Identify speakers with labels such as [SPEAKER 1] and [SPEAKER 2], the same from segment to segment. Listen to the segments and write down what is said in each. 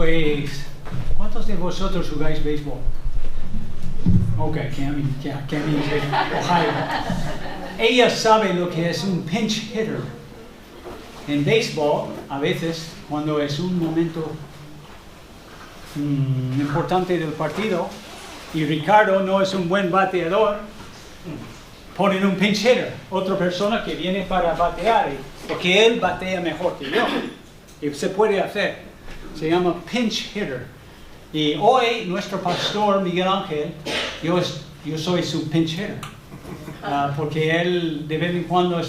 [SPEAKER 1] Pues, ¿cuántos de vosotros jugáis béisbol? Ok, Cami, Ohio. Ella sabe lo que es un pinch hitter. En béisbol, a veces, cuando es un momento importante del partido y Ricardo no es un buen bateador, ponen un pinch hitter, otra persona que viene para batear, porque él batea mejor que yo. Y se puede hacer. Se llama pinch hitter. Y hoy nuestro pastor Miguel Ángel, yo soy su pinch hitter. Porque él, de vez en cuando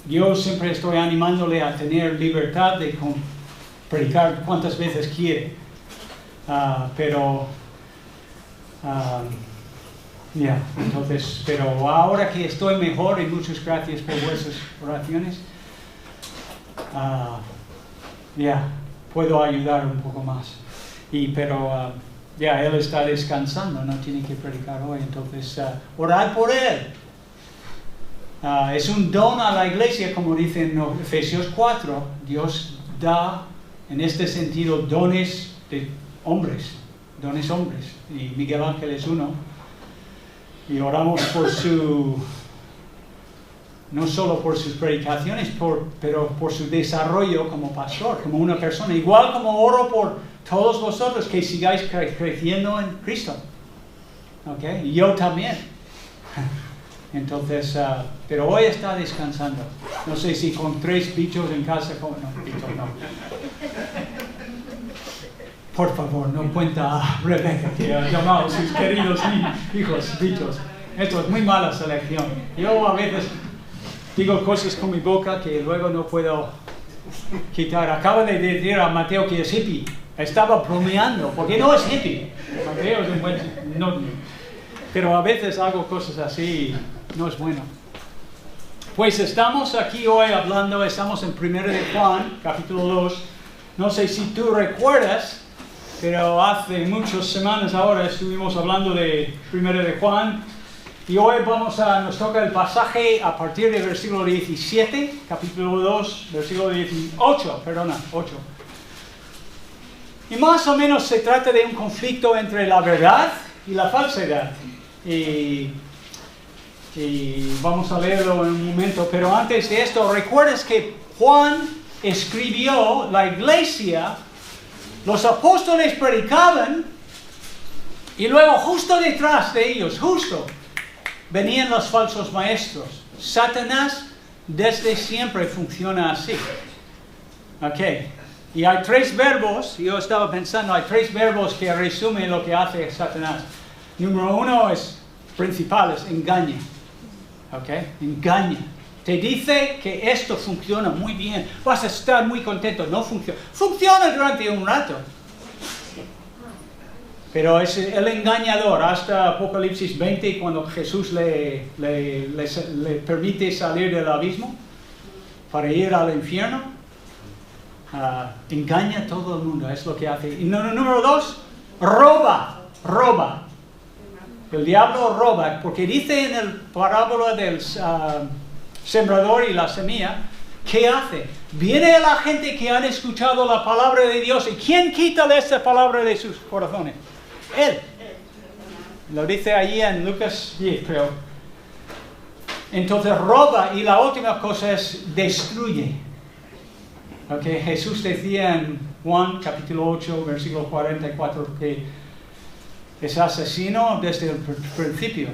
[SPEAKER 1] yo siempre estoy animándole a tener libertad de predicar cuantas veces quiere. Entonces, pero ahora que estoy mejor, y muchas gracias por vuestras oraciones, puedo ayudar un poco más. Pero él está descansando, no tiene que predicar hoy, entonces orad por él. Es un don a la iglesia, como dice en Efesios 4, Dios da en este sentido dones de hombres, y Miguel Ángel es uno, y oramos por no solo por sus predicaciones, pero por su desarrollo como pastor, como una persona, igual como oro por todos vosotros que sigáis creciendo en Cristo. ¿Okay? Y yo también. Entonces, pero hoy está descansando. No sé si con 3 bichos en casa, no, bichos no. Por favor, no cuenta a Rebeca que ha llamado a sus queridos hijos bichos. Esto es muy mala selección. Yo a veces digo cosas con mi boca que luego no puedo quitar. Acaba de decir a Mateo que es hippie. Estaba bromeando, porque no es hippie. Mateo es un buen... No, pero a veces hago cosas así y no es bueno. Pues estamos aquí hoy estamos en 1 de Juan, capítulo 2. No sé si tú recuerdas, pero hace muchas semanas ahora estuvimos hablando de 1 de Juan. Y hoy nos toca el pasaje a partir del versículo 17, capítulo 2, versículo 8. Y más o menos se trata de un conflicto entre la verdad y la falsedad. Y vamos a leerlo en un momento, pero antes de esto, ¿recuerdas que Juan escribió la iglesia? Los apóstoles predicaban y luego justo detrás de ellos, venían los falsos maestros. Satanás desde siempre funciona así. Y hay 3 verbos, yo estaba pensando, hay 3 verbos que resumen lo que hace Satanás. Número 1 es principal, es engaña. Engaña. Te dice que esto funciona muy bien, vas a estar muy contento. No funciona. Funciona durante un rato. Pero es el engañador, hasta Apocalipsis 20, cuando Jesús le permite salir del abismo para ir al infierno, engaña a todo el mundo, es lo que hace. Y número 2, roba. El diablo roba, porque dice en el parábola del sembrador y la semilla, ¿qué hace? Viene la gente que han escuchado la palabra de Dios, ¿y quién quita esta palabra de sus corazones? Él. Lo dice allí en Lucas 10, creo. Entonces roba, y la última cosa es destruye. Jesús decía en Juan capítulo 8, versículo 44, que es asesino desde el principio.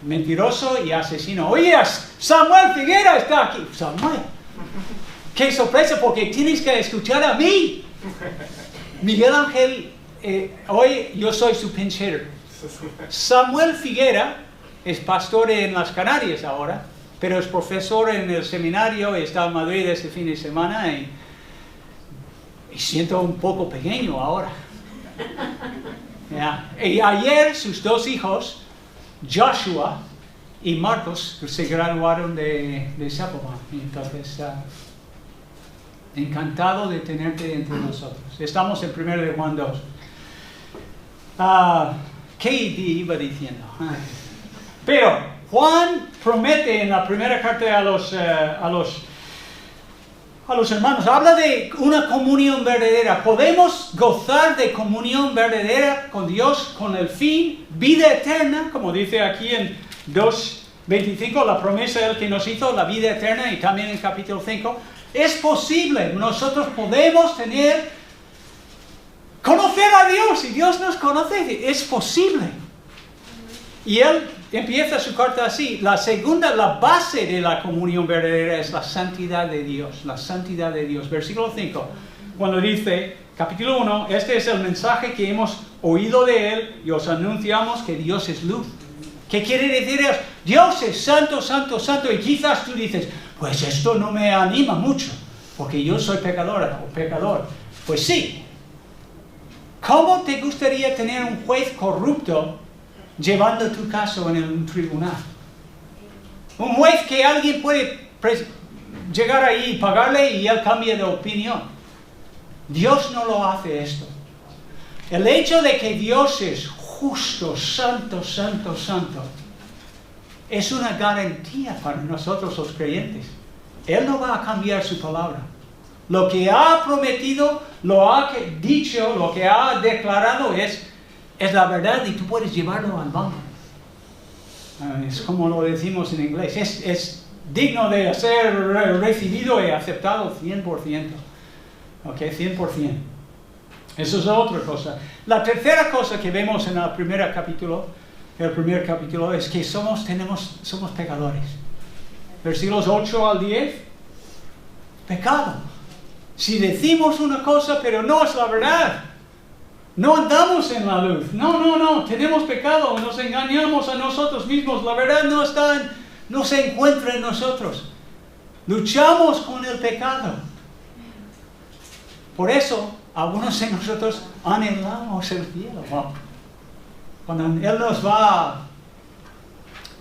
[SPEAKER 1] Mentiroso y asesino. Oye, Samuel Figuera está aquí. Samuel. Qué sorpresa, porque tienes que escuchar a mí. Miguel Ángel, hoy yo soy su pinch hitter. Samuel Figuera es pastor en las Canarias ahora, pero es profesor en el seminario y está en Madrid este fin de semana y siento un poco pequeño ahora. Y ayer sus 2 hijos, Joshua y Marcos, se graduaron de Zapopan. Entonces, encantado de tenerte entre nosotros. Estamos en 1 de Juan 2. ¿Qué iba diciendo? Pero Juan promete en la primera carta a los a los hermanos. Habla de una comunión verdadera. Podemos gozar de comunión verdadera con Dios con el fin, vida eterna, como dice aquí en 2:25, la promesa del que nos hizo, la vida eterna, y también en capítulo 5. Es posible, nosotros podemos conocer a Dios, y Dios nos conoce, es posible. Y él empieza su carta así. La base de la comunión verdadera es la santidad de Dios. La santidad de Dios. Versículo 5, cuando dice, capítulo 1, este es el mensaje que hemos oído de Él y os anunciamos que Dios es luz. ¿Qué quiere decir eso? Dios es santo, santo, santo. Y quizás tú dices, pues esto no me anima mucho, porque yo soy pecadora o pecador. Pues sí. ¿Cómo te gustaría tener un juez corrupto llevando tu caso en un tribunal? Un juez que alguien puede llegar ahí y pagarle y él cambia de opinión. Dios no lo hace esto. El hecho de que Dios es justo, santo, santo, santo, es una garantía para nosotros los creyentes. Él no va a cambiar su palabra. Lo que ha prometido, lo ha dicho, lo que ha declarado es la verdad, y tú puedes llevarlo al banco. Es como lo decimos en inglés. Es digno de ser recibido y aceptado 100%. ¿Ok? 100%. Eso es otra cosa. La tercera cosa que vemos en el primer capítulo es que somos pecadores. Versículos 8 al 10. Pecado. Si decimos una cosa pero no es la verdad, no andamos en la luz. No. Tenemos pecado. Nos engañamos a nosotros mismos. La verdad no se encuentra en nosotros. Luchamos con el pecado. Por eso, algunos de nosotros anhelamos el cielo. Cuando Él nos va a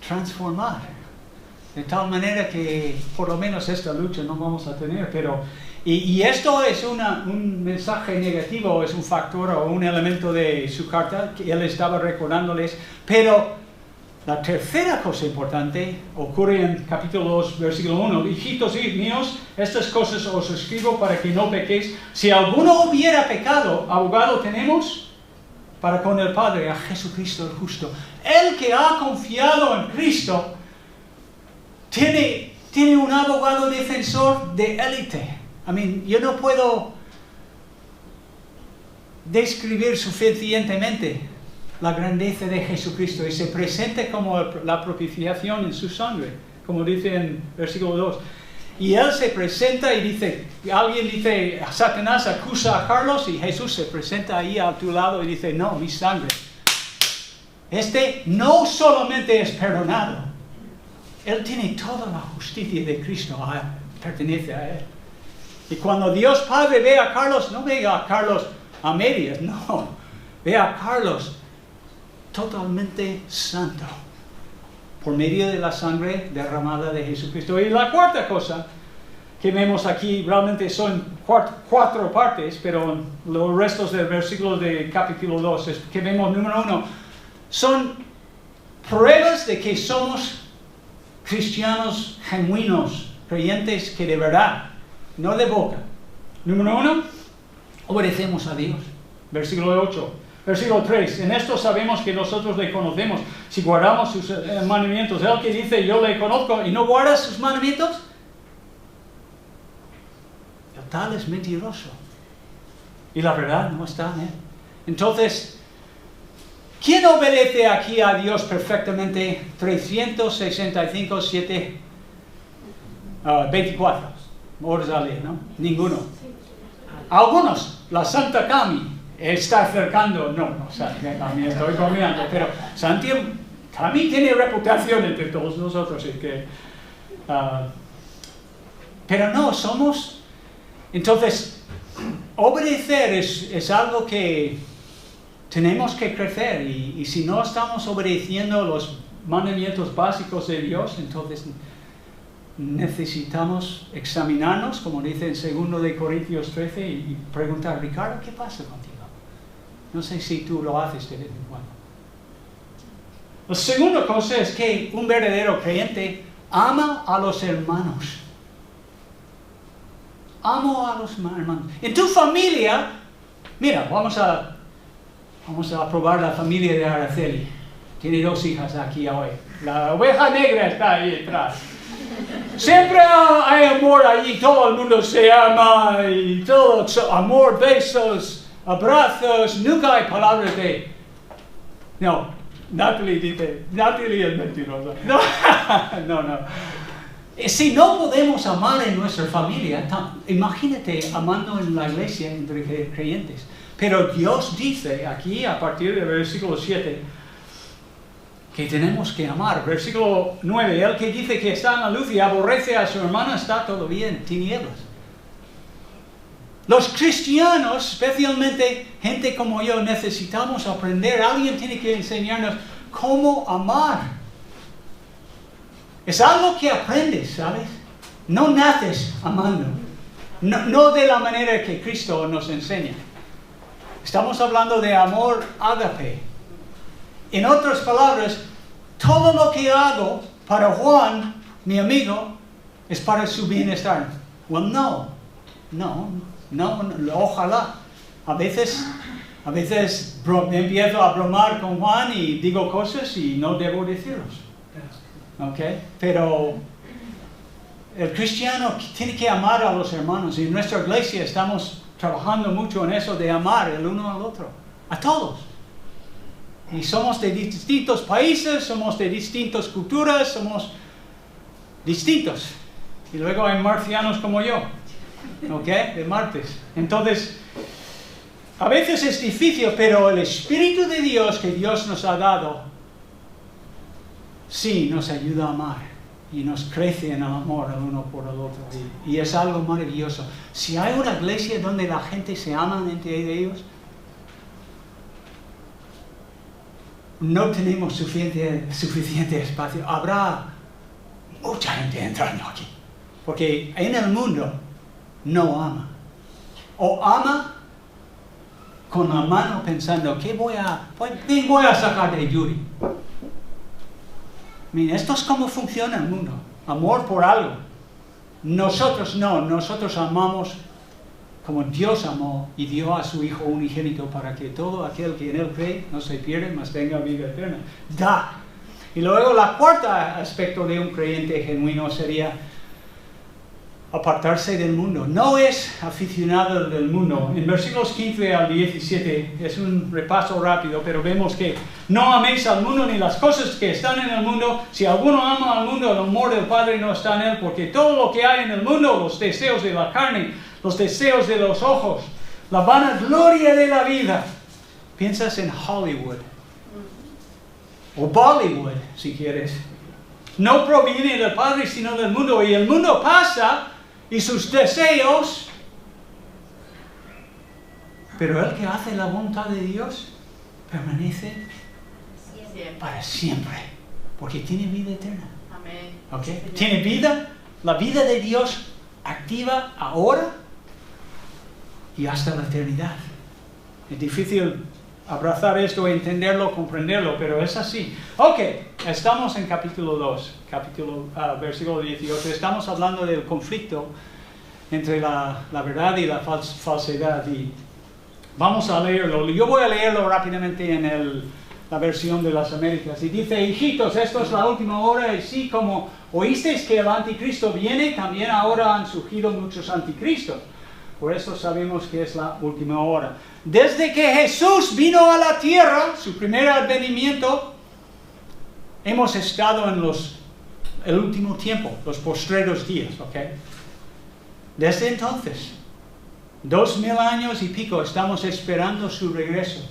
[SPEAKER 1] transformar. De tal manera que por lo menos esta lucha no vamos a tener. Y esto es un mensaje negativo, es un factor o un elemento de su carta que él estaba recordándoles. Pero la tercera cosa importante ocurre en capítulo 2, versículo 1. Hijitos míos, estas cosas os escribo para que no pequéis. Si alguno hubiera pecado, abogado tenemos para con el Padre, a Jesucristo el justo. El que ha confiado en Cristo tiene un abogado defensor de élite. Yo no puedo describir suficientemente la grandeza de Jesucristo, y se presenta como la propiciación en su sangre, como dice en versículo 2. Y Él se presenta y dice, alguien dice, Satanás acusa a Carlos, y Jesús se presenta ahí a tu lado y dice, no, mi sangre. No solamente es perdonado, Él tiene toda la justicia de Cristo, pertenece a Él. Y cuando Dios Padre ve a Carlos, no ve a Carlos a medias, no. Ve a Carlos totalmente santo, por medio de la sangre derramada de Jesucristo. Y la cuarta cosa que vemos aquí, realmente son cuatro partes, pero los restos del versículo de capítulo 2, es que vemos, número 1, son pruebas de que somos cristianos genuinos, creyentes que de verdad, no de boca. Número 1, obedecemos a Dios. Versículo 8. Versículo 3. En esto sabemos que nosotros le conocemos si guardamos sus mandamientos. El que dice yo le conozco y no guarda sus mandamientos, el tal es mentiroso. Y la verdad no está en él. Entonces, ¿quién obedece aquí a Dios perfectamente 365, 7, 24 horas al día, ¿no? Ninguno. Algunos, la Santa Cami está acercando, a mí estoy bromeando, pero Cami tiene reputación entre todos nosotros, pero no, somos. Entonces, obedecer es algo que tenemos que crecer, y si no estamos obedeciendo los mandamientos básicos de Dios, entonces necesitamos examinarnos, como dice en 2 de Corintios 13, y preguntar, Ricardo, ¿qué pasa contigo? No sé si tú lo haces de vez en cuando. La segunda cosa es que un verdadero creyente ama a los hermanos. amo a los hermanos. En tu familia, mira, vamos a probar la familia de Araceli. Tiene 2 hijas aquí hoy. La oveja negra está ahí atrás. Siempre hay amor allí, todo el mundo se ama y todo, amor, besos, abrazos, nunca hay palabras de... No, Natalie es mentirosa. No. Si no podemos amar en nuestra familia, imagínate amando en la iglesia entre creyentes. Pero Dios dice aquí, a partir del versículo 7, que tenemos que amar. Versículo 9, el que dice que está en la luz y aborrece a su hermano está todavía en tinieblas. Los cristianos, especialmente gente como yo, necesitamos aprender. Alguien tiene que enseñarnos cómo amar. Es algo que aprendes, ¿sabes? No naces amando. No de la manera que Cristo nos enseña. Estamos hablando de amor ágape. En otras palabras, todo lo que hago para Juan, mi amigo, es para su bienestar. Well, no, ojalá. A veces empiezo a bromar con Juan y digo cosas y no debo decirlos. ¿Okay? Pero el cristiano tiene que amar a los hermanos. Y en nuestra iglesia estamos trabajando mucho en eso de amar el uno al otro. A todos. Y somos de distintos países, somos de distintas culturas, somos distintos. Y luego hay marcianos como yo, ¿ok? De martes. Entonces, a veces es difícil, pero el Espíritu de Dios que Dios nos ha dado, sí, nos ayuda a amar. Y nos crece en el amor el uno por el otro. Y es algo maravilloso. Si hay una iglesia donde la gente se ama entre ellos, no tenemos suficiente espacio. Habrá mucha gente entrando aquí. Porque en el mundo no ama. O ama con la mano pensando, ¿qué voy a sacar de Yuri? Mira, esto es como funciona el mundo. Amor por algo. Nosotros no. Nosotros amamos como Dios amó y dio a su Hijo unigénito para que todo aquel que en Él cree no se pierda, mas tenga vida eterna. Da. Y luego el cuarto aspecto de un creyente genuino sería apartarse del mundo. No es aficionado del mundo. En versículos 15 al 17 es un repaso rápido, pero vemos que no améis al mundo ni las cosas que están en el mundo. Si alguno ama al mundo, el amor del Padre no está en él, porque todo lo que hay en el mundo, los deseos de la carne, los deseos de los ojos, la vanagloria de la vida. Piensas en Hollywood o Bollywood, si quieres. No proviene del Padre, sino del mundo. Y el mundo pasa y sus deseos, pero el que hace la voluntad de Dios permanece para siempre, porque tiene vida eterna.
[SPEAKER 2] Amén.
[SPEAKER 1] ¿Okay? Tiene vida, la vida de Dios activa ahora y hasta la eternidad. Es difícil abrazar esto, entenderlo, comprenderlo, pero es así. Ok, estamos en capítulo 2, versículo 18. Estamos hablando del conflicto entre la verdad y la falsedad. Y vamos a leerlo. Yo voy a leerlo rápidamente en la versión de las Américas. Y dice, hijitos, esto es la última hora, y sí, como oísteis que el anticristo viene, también ahora han surgido muchos anticristos. Por eso sabemos que es la última hora. Desde que Jesús vino a la tierra, su primer advenimiento, hemos estado en el último tiempo, los postreros días, ¿ok? Desde entonces, 2000 años y pico, estamos esperando su regreso.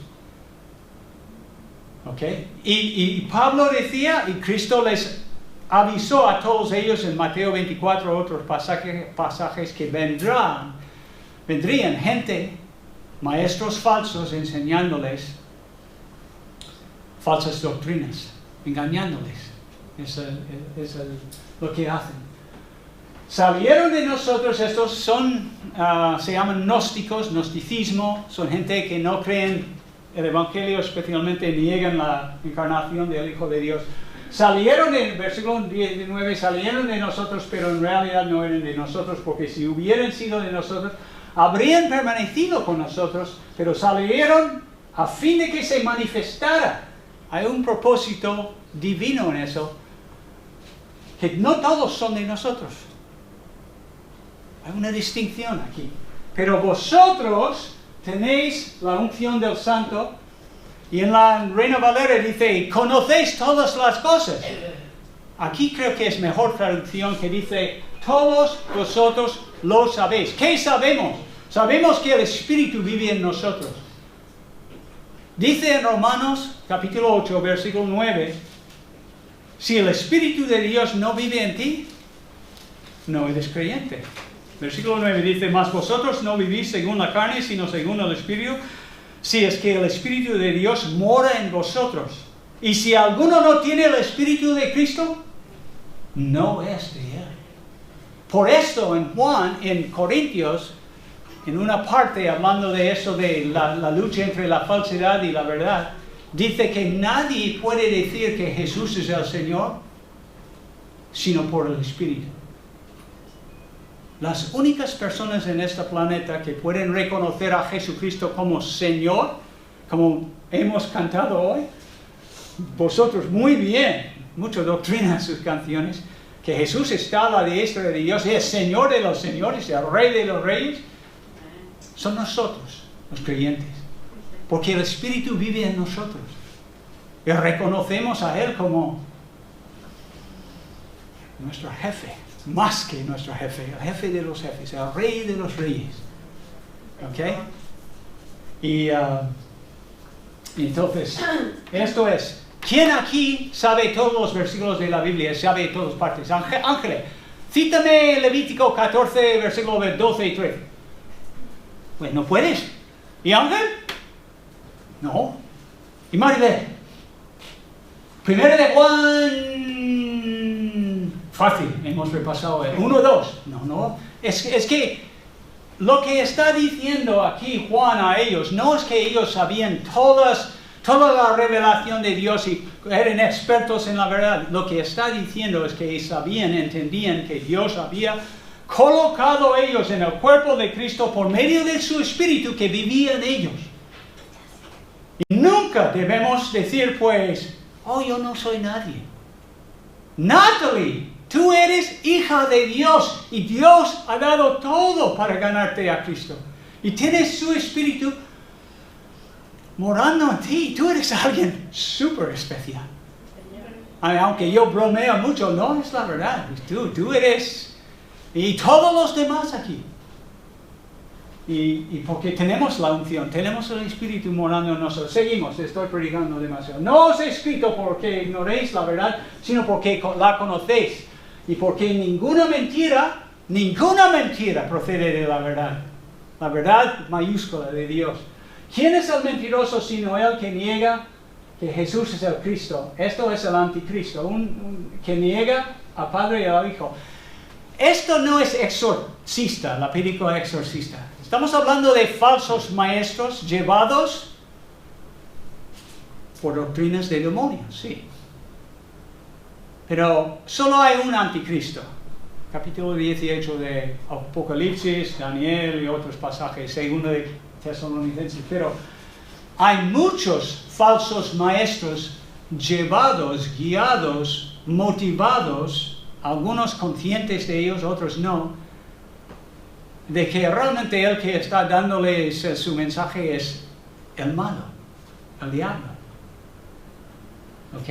[SPEAKER 1] ¿Ok? Y Pablo decía, y Cristo les avisó a todos ellos en Mateo 24, otros pasajes que vendrían gente, maestros falsos, enseñándoles falsas doctrinas, engañándoles. Es lo que hacen. Salieron de nosotros, estos se llaman gnósticos, gnosticismo, son gente que no creen el Evangelio, especialmente niegan la encarnación del Hijo de Dios. salieron en el versículo 19, salieron de nosotros, pero en realidad no eran de nosotros, porque si hubieran sido de nosotros, habrían permanecido con nosotros, pero salieron a fin de que se manifestara. Hay un propósito divino en eso, que no todos son de nosotros. Hay una distinción aquí. Pero vosotros tenéis la unción del Santo, y en la Reina Valera dice, conocéis todas las cosas. Aquí creo que es mejor traducción, que dice, todos vosotros lo sabéis. ¿Qué sabemos? Sabemos que el Espíritu vive en nosotros. Dice en Romanos capítulo 8, versículo 9, si el Espíritu de Dios no vive en ti, no eres creyente. Versículo 9 dice, mas vosotros no vivís según la carne, sino según el Espíritu, si es que el Espíritu de Dios mora en vosotros. Y si alguno no tiene el Espíritu de Cristo, no es de Él. Por esto en Juan, en Corintios, en una parte hablando de eso, de la lucha entre la falsedad y la verdad, dice que nadie puede decir que Jesús es el Señor, sino por el Espíritu. Las únicas personas en este planeta que pueden reconocer a Jesucristo como Señor, como hemos cantado hoy, vosotros muy bien, mucha doctrina en sus canciones, que Jesús está a la diestra de Dios, es Señor de los señores, el Rey de los reyes, son nosotros, los creyentes, porque el Espíritu vive en nosotros, y reconocemos a Él como nuestro jefe. Más que nuestro jefe, el jefe de los jefes, el Rey de los reyes. ¿Ok? Y entonces, esto es, ¿quién aquí sabe todos los versículos de la Biblia? Sabe todas partes. Ángeles, cítame Levítico 14, versículos 12 y 13. Pues no puedes. ¿Y Ángel? No. ¿Y Maribel? Primero de Juan... Fácil, hemos repasado el 1, 2. No. Es que lo que está diciendo aquí Juan a ellos, no es que ellos sabían toda la revelación de Dios y eran expertos en la verdad. Lo que está diciendo es que sabían, entendían que Dios había colocado a ellos en el cuerpo de Cristo por medio de su Espíritu que vivía en ellos. Y nunca debemos decir, pues, oh, yo no soy nadie. Natalie, tú eres hija de Dios y Dios ha dado todo para ganarte a Cristo. Y tienes su Espíritu morando en ti. Tú eres alguien súper especial. Aunque yo bromeo mucho, no es la verdad. Tú eres... Y todos los demás aquí. Y porque tenemos la unción, tenemos el Espíritu morando en nosotros. Seguimos, estoy predicando demasiado. No os he escrito porque ignoréis la verdad, sino porque la conocéis. Y porque ninguna mentira procede de la verdad. La verdad mayúscula de Dios. ¿Quién es el mentiroso sino el que niega que Jesús es el Cristo? Esto es el anticristo, que niega al Padre y al Hijo. Esto no es exorcista, la película Exorcista. Estamos hablando de falsos maestros llevados por doctrinas de demonios, sí. Pero solo hay un anticristo. Capítulo 18 de Apocalipsis, Daniel y otros pasajes, segundo de Tesalonicenses. Pero hay muchos falsos maestros llevados, guiados, motivados, algunos conscientes de ellos, otros no, de que realmente el que está dándoles su mensaje es el malo, el diablo. ¿Ok?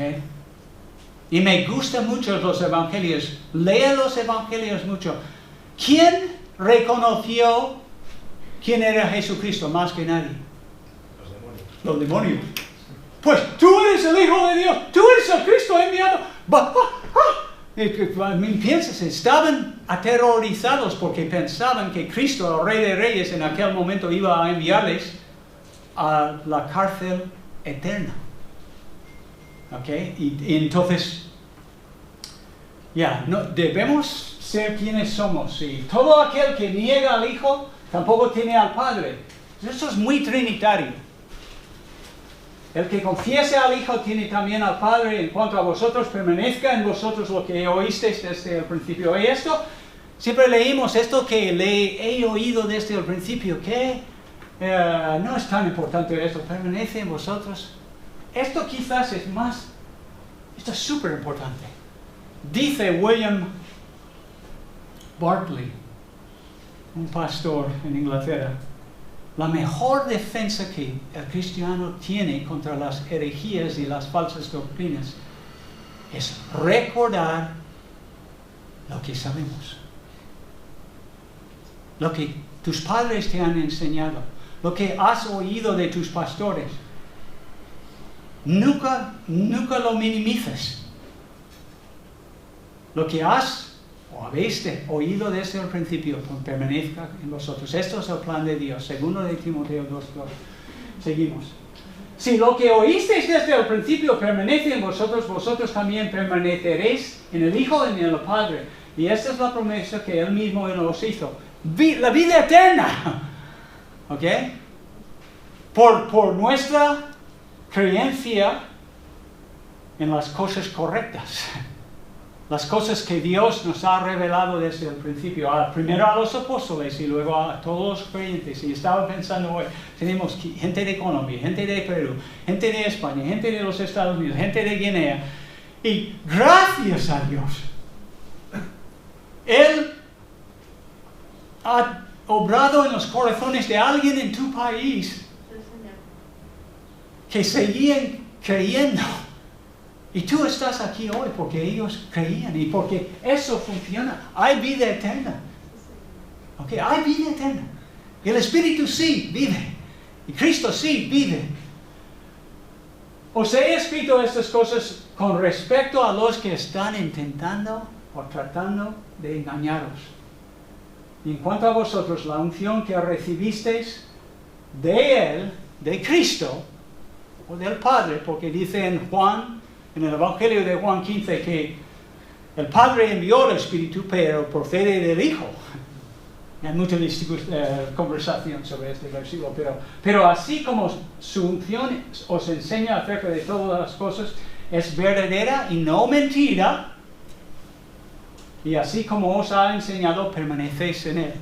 [SPEAKER 1] Y me gustan mucho los evangelios. Lea los evangelios mucho. ¿Quién reconoció quién era Jesucristo más que nadie? Los demonios. Pues tú eres el Hijo de Dios. Tú eres el Cristo enviado. Piensas, estaban aterrorizados porque pensaban que Cristo, el Rey de Reyes, en aquel momento iba a enviarles a la cárcel eterna. ¿Ok? Y entonces, no, debemos ser quienes somos. Y todo aquel que niega al Hijo, tampoco tiene al Padre. Eso es muy trinitario. El que confiese al Hijo tiene también al Padre. En cuanto a vosotros, permanezca en vosotros lo que oísteis desde el principio. Y esto, siempre leímos esto que he oído desde el principio, que no es tan importante esto, permanece en vosotros. Esto quizás es más, esto es súper importante. Dice William Barclay, un pastor en Inglaterra, la mejor defensa que el cristiano tiene contra las herejías y las falsas doctrinas es recordar lo que sabemos, lo que tus padres te han enseñado, lo que has oído de tus pastores. Nunca lo minimices. Lo que has o habéis oído desde el principio, permanezca en vosotros. Esto es el plan de Dios, 2 de Timoteo 2:2. Seguimos. Si lo que oísteis desde el principio permanece en vosotros, vosotros también permaneceréis en el Hijo y en el Padre. Y esta es la promesa que Él mismo nos hizo. La vida eterna. ¿Ok? Por nuestra creencia en las cosas correctas. Las cosas que Dios nos ha revelado desde el principio, primero a los apóstoles y luego a todos los creyentes. Y estaba pensando hoy, tenemos gente de Colombia, gente de Perú, gente de España, gente de los Estados Unidos, gente de Guinea. Y gracias a Dios, Él ha obrado en los corazones de alguien en tu país que seguían creyendo. Y tú estás aquí hoy porque ellos creían y porque eso funciona. Hay vida eterna. ¿Okay? Hay vida eterna. El Espíritu sí vive. Y Cristo sí vive. Os he escrito estas cosas con respecto a los que están intentando o tratando de engañaros. Y en cuanto a vosotros, la unción que recibisteis de Él, de Cristo, o del Padre, porque dice en el Evangelio de Juan 15 que el Padre envió el Espíritu, pero procede del Hijo. Hay mucha conversación sobre este versículo, pero así como su unción os enseña acerca de todas las cosas, es verdadera y no mentira, y así como os ha enseñado, permanecéis en Él.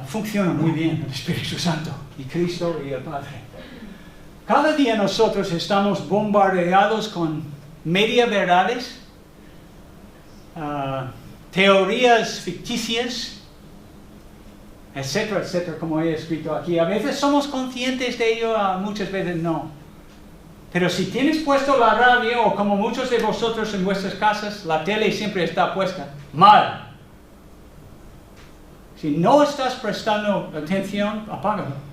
[SPEAKER 1] Funciona muy bien el Espíritu Santo, y Cristo y el Padre. Cada día nosotros estamos bombardeados con media verdades, teorías ficticias, etcétera, etcétera, como he escrito aquí. A veces somos conscientes de ello, muchas veces no. Pero si tienes puesto la radio, o como muchos de vosotros en vuestras casas, la tele siempre está puesta, mal. Si no estás prestando atención, apágalo.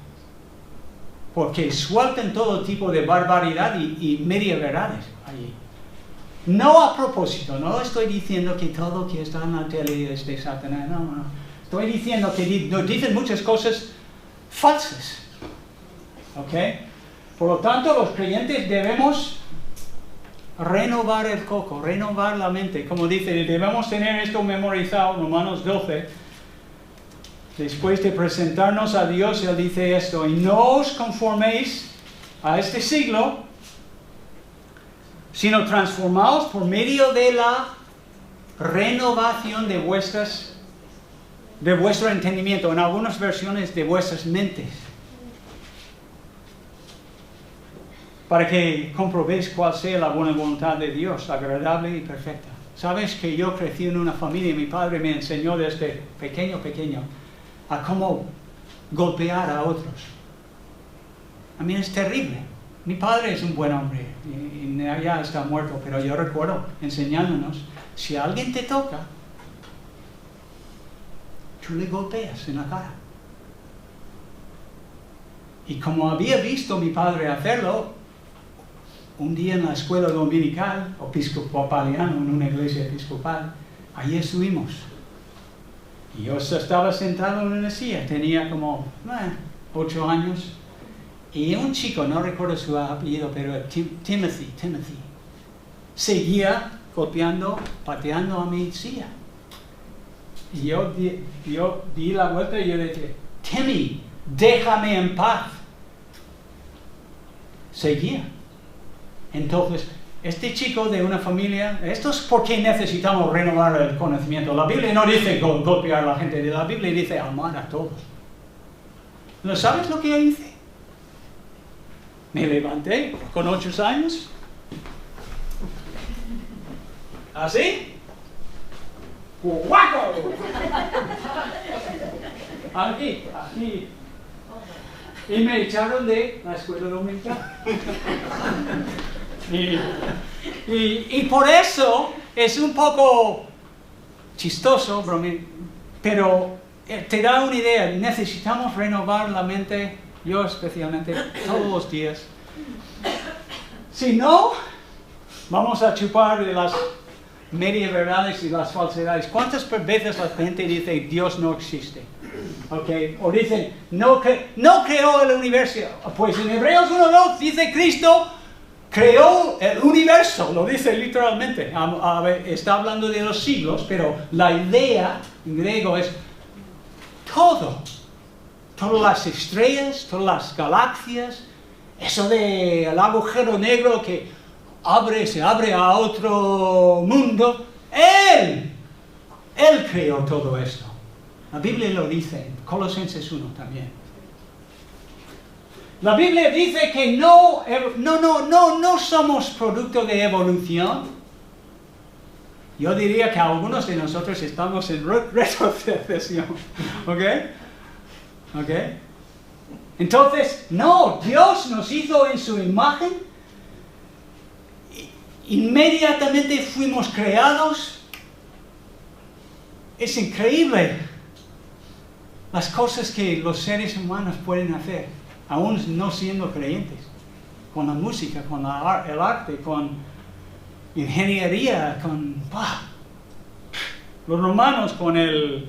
[SPEAKER 1] Porque sueltan todo tipo de barbaridad y media verdades allí. No a propósito, no estoy diciendo que todo lo que está en la tele es de Satanás, no. Estoy diciendo que nos dicen muchas cosas falsas. ¿Ok? Por lo tanto, los creyentes debemos renovar el coco, renovar la mente. Como dice, debemos tener esto memorizado, Romanos 12. Después de presentarnos a Dios, Él dice esto: y no os conforméis a este siglo, sino transformaos por medio de la renovación de vuestro entendimiento, en algunas versiones de vuestras mentes, para que comprobéis cuál sea la buena voluntad de Dios, agradable y perfecta. Sabes que yo crecí en una familia y mi padre me enseñó desde pequeño a cómo golpear a otros. A mí es terrible. Mi padre es un buen hombre y ya está muerto, pero yo recuerdo enseñándonos, si alguien te toca, tú le golpeas en la cara. Y como había visto mi padre hacerlo, un día en la escuela dominical, episcopaliana, en una iglesia episcopal, allí estuvimos. Y yo estaba sentado en una silla, tenía como 8 años, y un chico, no recuerdo su apellido, pero Timothy, seguía golpeando, pateando a mi silla. Y yo di la vuelta y yo dije: Timmy, déjame en paz. seguía. Entonces, este chico de una familia, esto es porque necesitamos renovar el conocimiento. La Biblia no dice golpear a la gente, la Biblia dice amar a todos. ¿No sabes lo que hice? Me levanté con 8 años. ¿Así? ¡Guaco! Aquí. Y me echaron de la escuela dominical. Y por eso es un poco chistoso, pero te da una idea. Necesitamos renovar la mente, yo especialmente, todos los días. Si no, vamos a chupar de las medias verdades y las falsedades. ¿Cuántas veces la gente dice Dios no existe? Okay. O dicen, no creó el universo. Pues en Hebreos 1:2 dice Cristo creó el universo, lo dice literalmente. Está hablando de los siglos, pero la idea en griego es todo. Todas las estrellas, todas las galaxias, eso del agujero negro que se abre a otro mundo. Él creó todo esto. La Biblia lo dice, Colosenses 1 también. La Biblia dice que no somos producto de evolución. Yo diría que algunos de nosotros estamos en retrocesión. ¿Ok? Entonces, no, Dios nos hizo en su imagen. Inmediatamente fuimos creados. Es increíble las cosas que los seres humanos pueden hacer, aún no siendo creyentes, con la música, con el arte, con ingeniería, los romanos con el,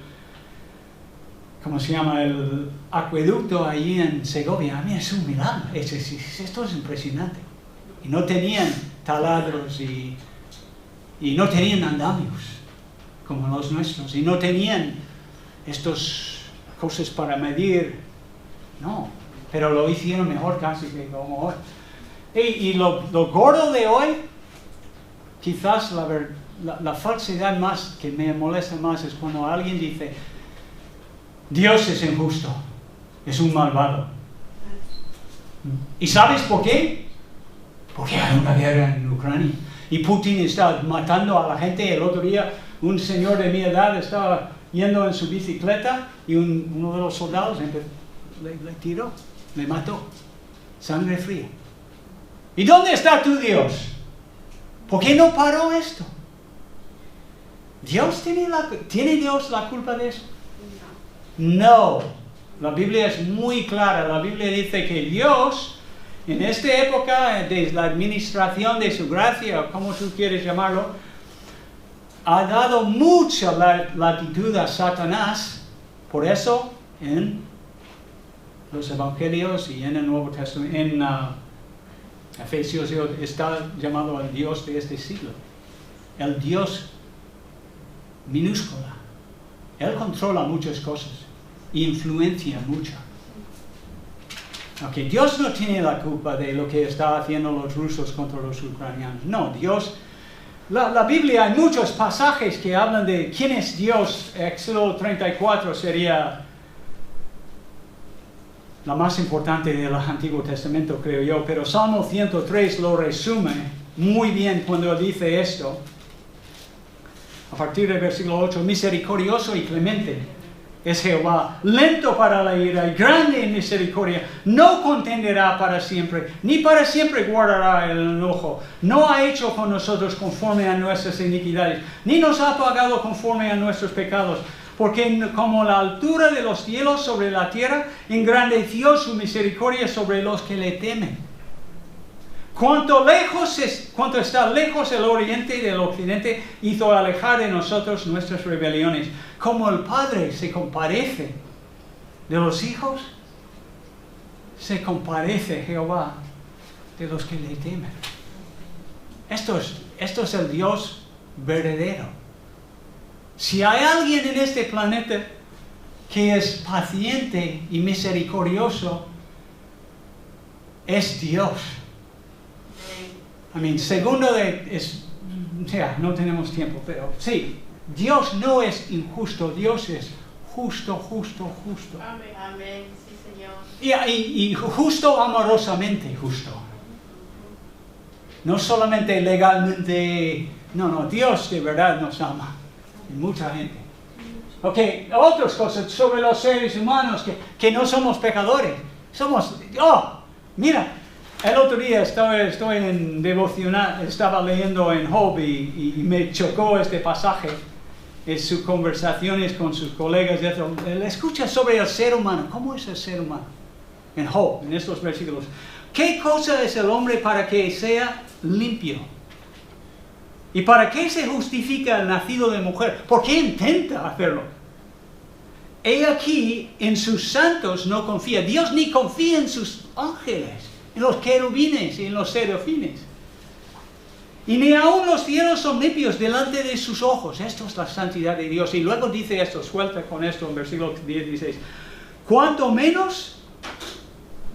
[SPEAKER 1] ¿cómo se llama?, el acueducto allí en Segovia. A mí es un milagro, esto es impresionante. Y no tenían taladros y no tenían andamios como los nuestros, y no tenían estos cosas para medir, no, pero lo hicieron mejor casi que como hoy. Y lo gordo de hoy, quizás la falsedad más que me molesta más es cuando alguien dice Dios es injusto, es un malvado. ¿Y sabes por qué? Porque hay una guerra en Ucrania y Putin está matando a la gente. El otro día un señor de mi edad estaba yendo en su bicicleta y uno de los soldados le tiró, le mató. Sangre fría. ¿Y dónde está tu Dios? ¿Por qué no paró esto? ¿Tiene Dios la culpa de eso? No. La Biblia es muy clara. La Biblia dice que Dios, en esta época de la administración de su gracia, o como tú quieres llamarlo, ha dado mucha latitud a Satanás. Por eso, en los Evangelios y en el Nuevo Testamento, en Efesios, está llamado el Dios de este siglo. El Dios minúscula. Él controla muchas cosas. Influencia mucho. Okay, Dios no tiene la culpa de lo que están haciendo los rusos contra los ucranianos. No, Dios... La Biblia, hay muchos pasajes que hablan de quién es Dios. Éxodo 34 sería la más importante del Antiguo Testamento, creo yo. Pero Salmo 103 lo resume muy bien cuando dice esto. A partir del versículo 8, misericordioso y clemente es Jehová, lento para la ira y grande en misericordia, no contenderá para siempre, ni para siempre guardará el enojo. No ha hecho con nosotros conforme a nuestras iniquidades, ni nos ha pagado conforme a nuestros pecados, porque como la altura de los cielos sobre la tierra, engrandeció su misericordia sobre los que le temen. Cuanto está lejos el oriente del occidente, hizo alejar de nosotros nuestras rebeliones. Como el Padre se compadece de los hijos, se compadece Jehová de los que le temen. Esto es el Dios verdadero. Si hay alguien en este planeta que es paciente y misericordioso, es Dios. Segundo no tenemos tiempo, pero sí, Dios no es injusto, Dios es justo.
[SPEAKER 2] Amén, sí, Señor.
[SPEAKER 1] Y justo amorosamente justo. No solamente legalmente, no, Dios de verdad nos ama. Y mucha gente. Ok, otras cosas sobre los seres humanos, que no somos pecadores. Mira, el otro día estoy en devocional, estaba leyendo en Job y me chocó este pasaje en sus conversaciones con sus colegas. Él escucha sobre el ser humano. ¿Cómo es el ser humano? En Job, en estos versículos. ¿Qué cosa es el hombre para que sea limpio? ¿Y para qué se justifica el nacido de mujer? ¿Por qué intenta hacerlo? He aquí, en sus santos no confía. Dios ni confía en sus ángeles, en los querubines y en los serafines. Y ni aun los cielos son limpios delante de sus ojos. Esto es la santidad de Dios. Y luego dice esto, suelta con esto en versículo 16. Cuanto menos,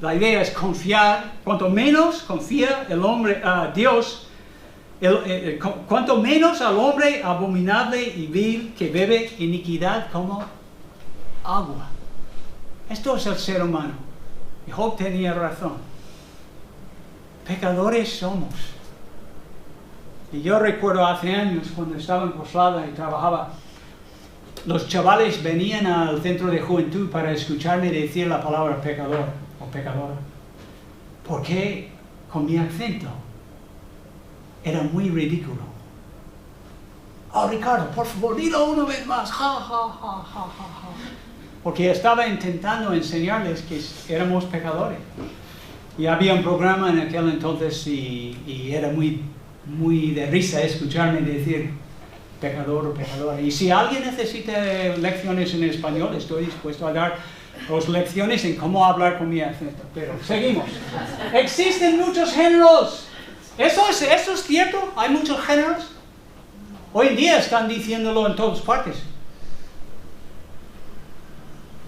[SPEAKER 1] la idea es confiar, cuanto menos confía el hombre a Dios, cuanto menos al hombre abominable y vil que bebe iniquidad como agua. Esto es el ser humano. Y Job tenía razón. Pecadores somos. Y yo recuerdo hace años cuando estaba en Coslada y trabajaba, los chavales venían al centro de juventud para escucharme decir la palabra pecador o pecadora. ¿Por qué? Con mi acento. Era muy ridículo. Ricardo, por favor, dilo una vez más. Ja. Porque estaba intentando enseñarles que éramos pecadores. Y había un programa en aquel entonces y era muy de risa escucharme decir pecador o pecadora. Y si alguien necesita lecciones en español, estoy dispuesto a dar lecciones en cómo hablar con mi acento. Pero seguimos. Existen muchos géneros. ¿Eso es cierto? ¿Hay muchos géneros? Hoy en día están diciéndolo en todas partes.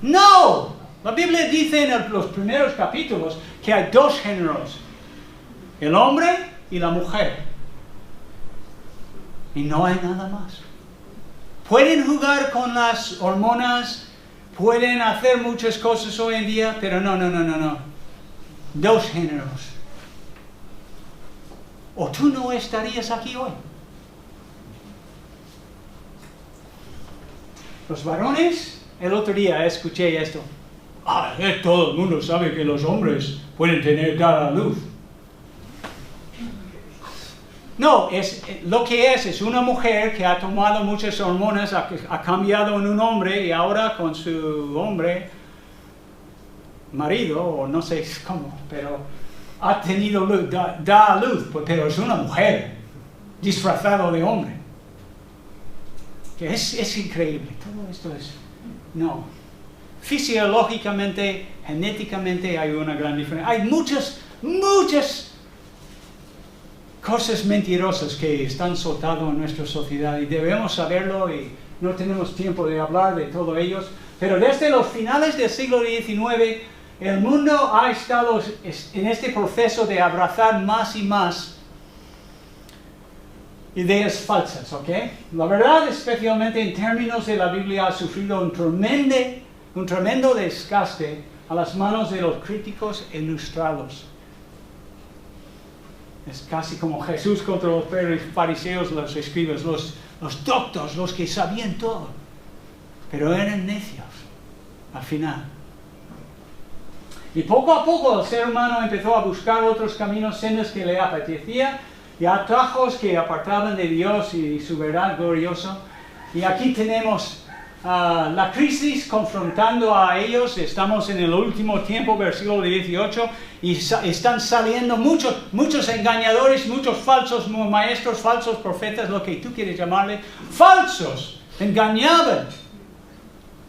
[SPEAKER 1] ¡No! La Biblia dice en los primeros capítulos que hay dos géneros. El hombre y la mujer. Y no hay nada más. Pueden jugar con las hormonas, pueden hacer muchas cosas hoy en día, pero no. Dos géneros. O tú no estarías aquí hoy. Los varones, el otro día escuché esto. Todo el mundo sabe que los hombres pueden dar a luz. No, lo que es una mujer que ha tomado muchas hormonas, ha cambiado en un hombre y ahora con su hombre, marido, o no sé cómo, pero ha tenido luz, da a luz, pero es una mujer disfrazada de hombre. Que es increíble, todo esto es... No. Fisiológicamente, genéticamente hay una gran diferencia. Hay muchas cosas mentirosas que están soltadas en nuestra sociedad y debemos saberlo y no tenemos tiempo de hablar de todo ellos. Pero desde los finales del siglo XIX, el mundo ha estado en este proceso de abrazar más y más ideas falsas, ¿ok? La verdad, especialmente en términos de la Biblia, ha sufrido un tremendo desgaste a las manos de los críticos ilustrados. Es casi como Jesús contra los fariseos, los escribas, los doctos, los que sabían todo. Pero eran necios, al final. Y poco a poco el ser humano empezó a buscar otros caminos, sendas que le apetecía, y atajos que apartaban de Dios y su verdad gloriosa. Y aquí tenemos la crisis confrontando a ellos. Estamos en el último tiempo, versículo 18, y están saliendo muchos engañadores, muchos falsos maestros, falsos profetas, lo que tú quieres llamarle, falsos, engañaban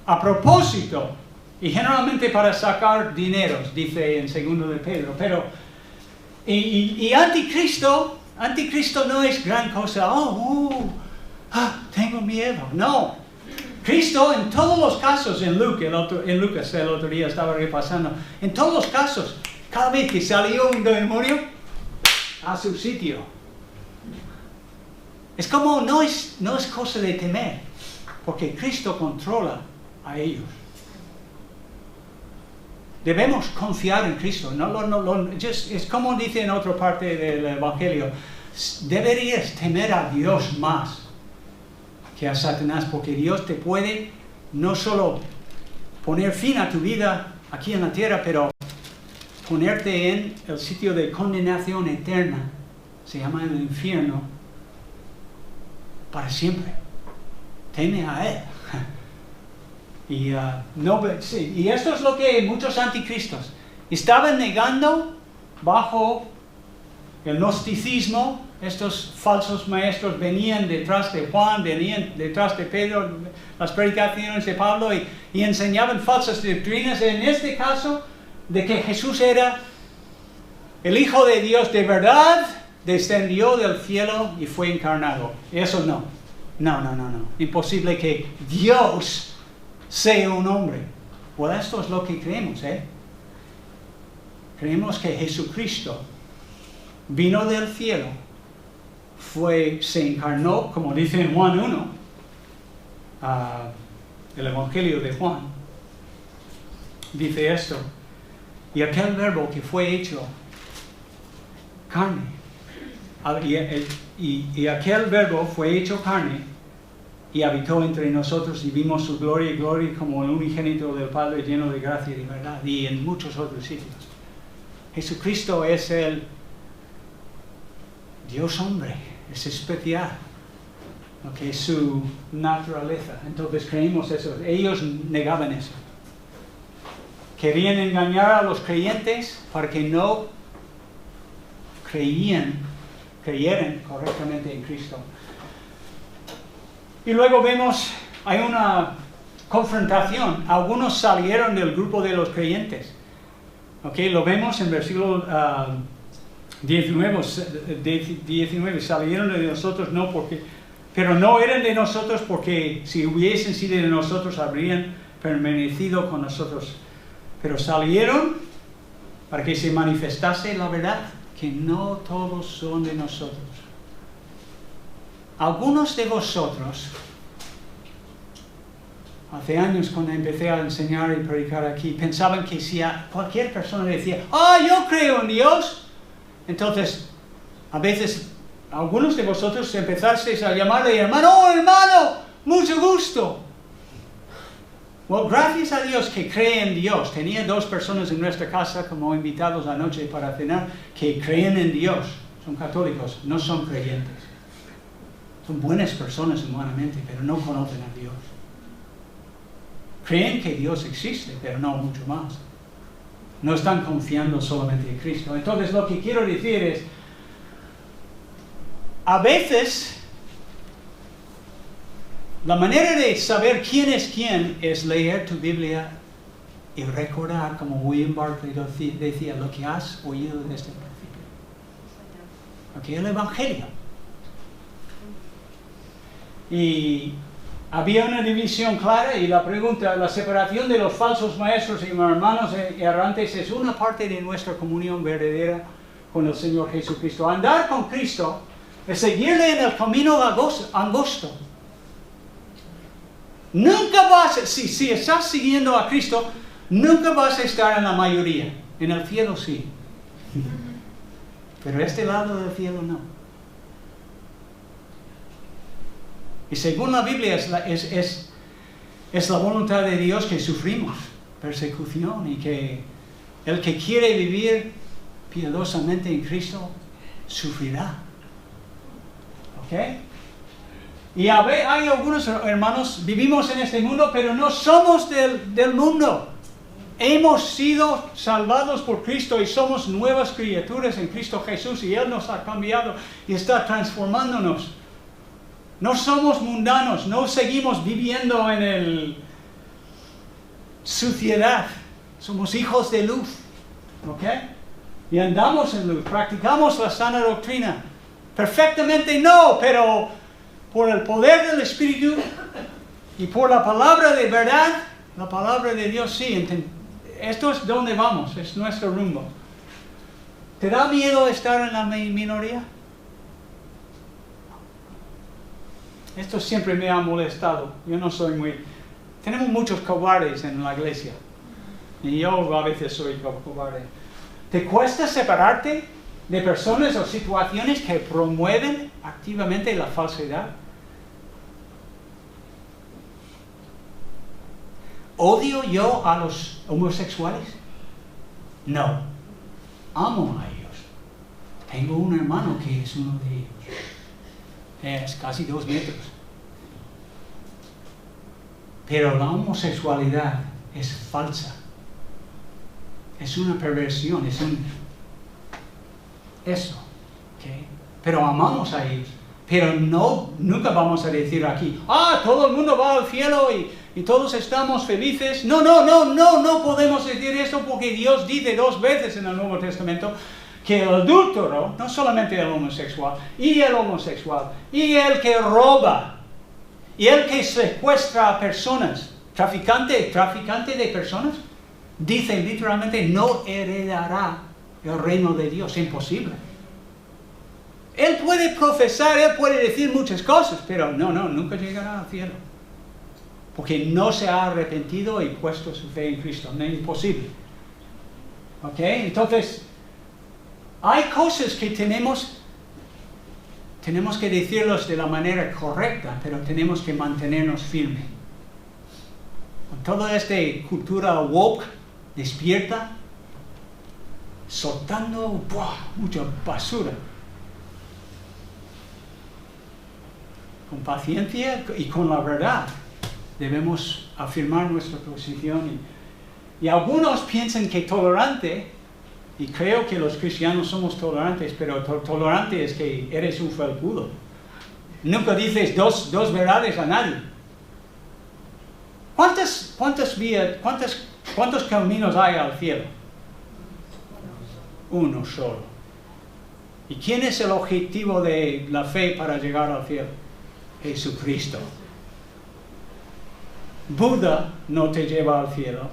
[SPEAKER 1] a propósito, y generalmente para sacar dineros, dice en 2 de Pedro. Pero, y Anticristo no es gran cosa. Tengo miedo. No. Cristo en todos los casos, en Lucas el otro día estaba repasando, en todos los casos, cada vez que salió un demonio, a su sitio. Es como, no es cosa de temer, porque Cristo controla a ellos. Debemos confiar en Cristo. Es como dice en otra parte del Evangelio, deberías temer a Dios más que a Satanás, porque Dios te puede no solo poner fin a tu vida aquí en la tierra, pero ponerte en el sitio de condenación eterna, se llama el infierno, para siempre. Teme a Él. Y esto es lo que muchos anticristos estaban negando bajo el gnosticismo. Estos falsos maestros venían detrás de Juan, venían detrás de Pedro, las predicaciones de Pablo y enseñaban falsas doctrinas. En este caso, de que Jesús era el Hijo de Dios de verdad, descendió del cielo y fue encarnado. Eso no. Imposible que Dios sea un hombre. Bueno, esto es lo que creemos, Creemos que Jesucristo vino del cielo, se encarnó, como dice en Juan 1, el Evangelio de Juan, dice esto, y aquel verbo que fue hecho carne, y aquel verbo fue hecho carne, y habitó entre nosotros y vimos su gloria como el unigénito del Padre lleno de gracia y de verdad, y en muchos otros sitios. Jesucristo es el Dios hombre, es especial, lo que es su naturaleza. Entonces creímos eso. Ellos negaban eso. Querían engañar a los creyentes para que no creyeran correctamente en Cristo. Y luego vemos, hay una confrontación. Algunos salieron del grupo de los creyentes. Lo vemos en versículo 19. Salieron de nosotros pero no eran de nosotros, porque si hubiesen sido de nosotros habrían permanecido con nosotros. Pero salieron para que se manifestase la verdad, que no todos son de nosotros. Algunos de vosotros, hace años cuando empecé a enseñar y predicar aquí, pensaban que si cualquier persona decía, yo creo en Dios, entonces a veces algunos de vosotros empezasteis a llamarle hermano, mucho gusto. Bueno, gracias a Dios que cree en Dios. Tenía 2 personas en nuestra casa como invitados anoche para cenar que creen en Dios. Son católicos, no son creyentes. Son buenas personas humanamente, pero no conocen a Dios. Creen que Dios existe, pero no mucho más. No están confiando solamente en Cristo. Entonces lo que quiero decir es, a veces, la manera de saber quién es quién es leer tu Biblia y recordar, como William Barclay decía, lo que has oído desde el principio. El Evangelio. Y había una división clara, y la pregunta, la separación de los falsos maestros y hermanos errantes es una parte de nuestra comunión verdadera con el Señor Jesucristo. Andar con Cristo es seguirle en el camino angosto. Nunca si estás siguiendo a Cristo, nunca vas a estar en la mayoría. En el cielo sí. Pero este lado del cielo no. Y según la Biblia es la voluntad de Dios que sufrimos persecución, y que el que quiere vivir piadosamente en Cristo sufrirá. ¿Ok? Y hay algunos hermanos, vivimos en este mundo, pero no somos del mundo. Hemos sido salvados por Cristo y somos nuevas criaturas en Cristo Jesús, y Él nos ha cambiado y está transformándonos. No somos mundanos, no seguimos viviendo en suciedad. Somos hijos de luz. ¿Ok? Y andamos en luz, practicamos la sana doctrina. Perfectamente no, pero por el poder del Espíritu y por la palabra de verdad, la palabra de Dios sí. Esto es donde vamos, es nuestro rumbo. ¿Te da miedo estar en la minoría? Esto siempre me ha molestado. Yo no soy muy... Tenemos muchos cobardes en la iglesia. Y yo a veces soy cobarde. ¿Te cuesta separarte de personas o situaciones que promueven activamente la falsedad? ¿Odio yo a los homosexuales? No. Amo a ellos. Tengo un hermano que es uno de ellos. Es casi 2 metros. Pero la homosexualidad es falsa. Es una perversión, eso. ¿Okay? Pero amamos a ellos. Pero nunca vamos a decir aquí, todo el mundo va al cielo y todos estamos felices. No podemos decir eso porque Dios dice 2 veces en el Nuevo Testamento que el adúltero, no solamente el homosexual, y el que roba, y el que secuestra a personas, traficante de personas, dice literalmente no heredará el reino de Dios, imposible. Él puede profesar, él puede decir muchas cosas, pero nunca llegará al cielo. Porque no se ha arrepentido y puesto su fe en Cristo, no es imposible. ¿Ok? Entonces, hay cosas que tenemos que decirlos de la manera correcta, pero tenemos que mantenernos firmes. Con toda esta cultura woke, despierta, soltando mucha basura. Con paciencia y con la verdad debemos afirmar nuestra posición. Y algunos piensan que tolerante, y creo que los cristianos somos tolerantes, pero tolerante es que eres un felpudo. Nunca dices dos verdades a nadie. ¿Cuántos caminos hay al cielo? Uno solo. ¿Y quién es el objetivo de la fe para llegar al cielo? Jesucristo. Buda no te lleva al cielo,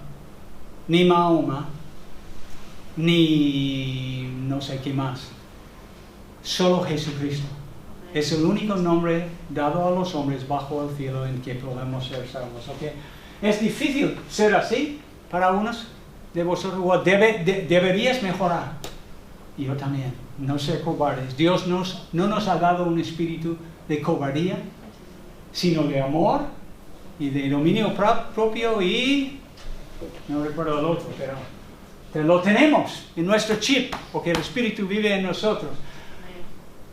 [SPEAKER 1] ni Mahoma, ni no sé qué más. Solo Jesucristo. Es el único nombre dado a los hombres bajo el cielo en que podemos ser salvos. ¿Okay? Es difícil ser así para unos de vosotros. Deberías mejorar. Y yo también. No ser cobardes. Dios no nos ha dado un espíritu de cobardía, sino de amor y de dominio propio y... no recuerdo el otro, pero lo tenemos en nuestro chip, porque el Espíritu vive en nosotros.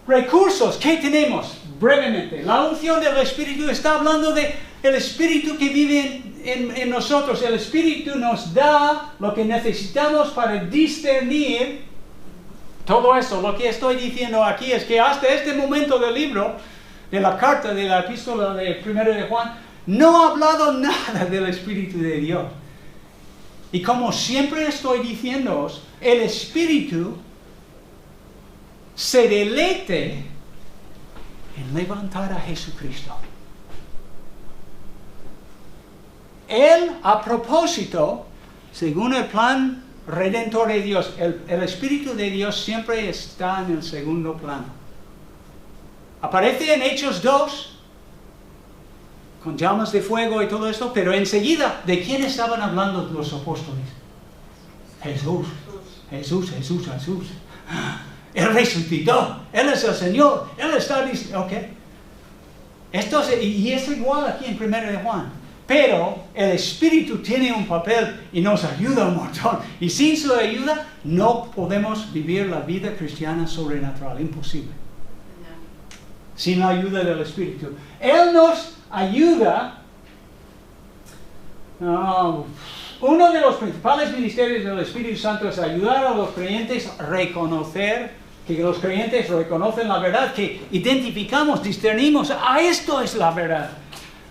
[SPEAKER 1] Recursos, ¿qué tenemos? Brevemente, la unción del Espíritu está hablando de el Espíritu que vive en nosotros. El Espíritu nos da lo que necesitamos para discernir todo eso. Lo que estoy diciendo aquí es que hasta este momento del libro, de la carta, de la epístola de 1 de Juan, no ha hablado nada del Espíritu de Dios. Y como siempre estoy diciéndoos, el Espíritu se deleite en levantar a Jesucristo. Él, a propósito, según el plan redentor de Dios, el Espíritu de Dios siempre está en el segundo plano. Aparece en Hechos 2, con llamas de fuego y todo esto, pero enseguida, ¿de quién estaban hablando los apóstoles? Jesús. Él resucitó, Él es el Señor, Él está diciendo, ok. Y es igual aquí en 1 de Juan. Pero el Espíritu tiene un papel y nos ayuda un montón. Y sin su ayuda no podemos vivir la vida cristiana sobrenatural, imposible. Sin la ayuda del Espíritu. Él nos ayuda. Uno de los principales ministerios del Espíritu Santo es ayudar a los creyentes a reconocer, que los creyentes reconocen la verdad, que identificamos, discernimos, esto es la verdad.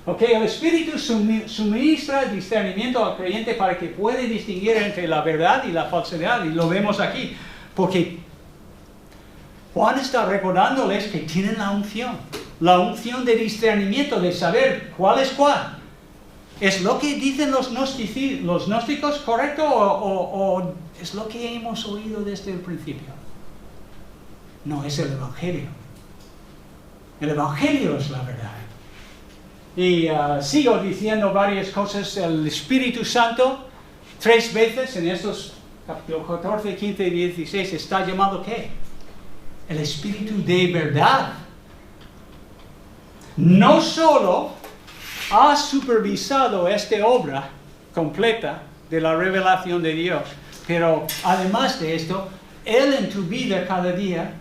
[SPEAKER 1] Okay, el Espíritu suministra discernimiento al creyente para que pueda distinguir entre la verdad y la falsedad, y lo vemos aquí, porque Juan está recordándoles que tienen la unción de discernimiento, de saber cuál es cuál. ¿Es lo que dicen los gnósticos correcto o es lo que hemos oído desde el principio? No, es el Evangelio. El Evangelio es la verdad. Y sigo diciendo varias cosas. El Espíritu Santo, 3 veces en estos capítulos 14, 15 y 16, está llamado ¿qué? El Espíritu de verdad. No solo ha supervisado esta obra completa de la revelación de Dios, pero además de esto, Él en tu vida cada día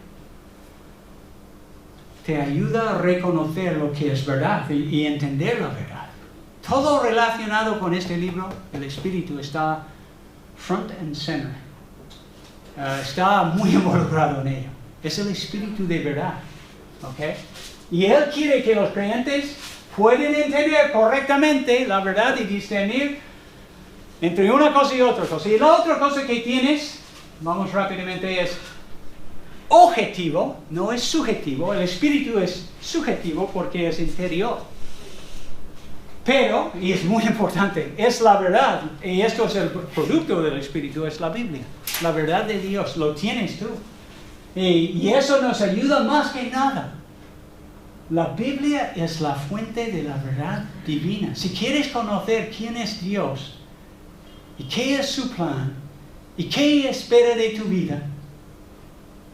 [SPEAKER 1] te ayuda a reconocer lo que es verdad y entender la verdad. Todo relacionado con este libro, el Espíritu está front and center. Está muy involucrado en ello. Es el Espíritu de verdad. ¿Okay? Y Él quiere que los creyentes puedan entender correctamente la verdad y discernir entre una cosa y otra cosa. Y la otra cosa que tienes, vamos rápidamente, es objetivo, no es subjetivo. El Espíritu es subjetivo porque es interior. Pero, y es muy importante, es la verdad. Y esto es el producto del Espíritu, es la Biblia. La verdad de Dios, lo tienes tú. Y eso nos ayuda más que nada. La Biblia es la fuente de la verdad divina. Si quieres conocer quién es Dios, y qué es su plan, y qué espera de tu vida,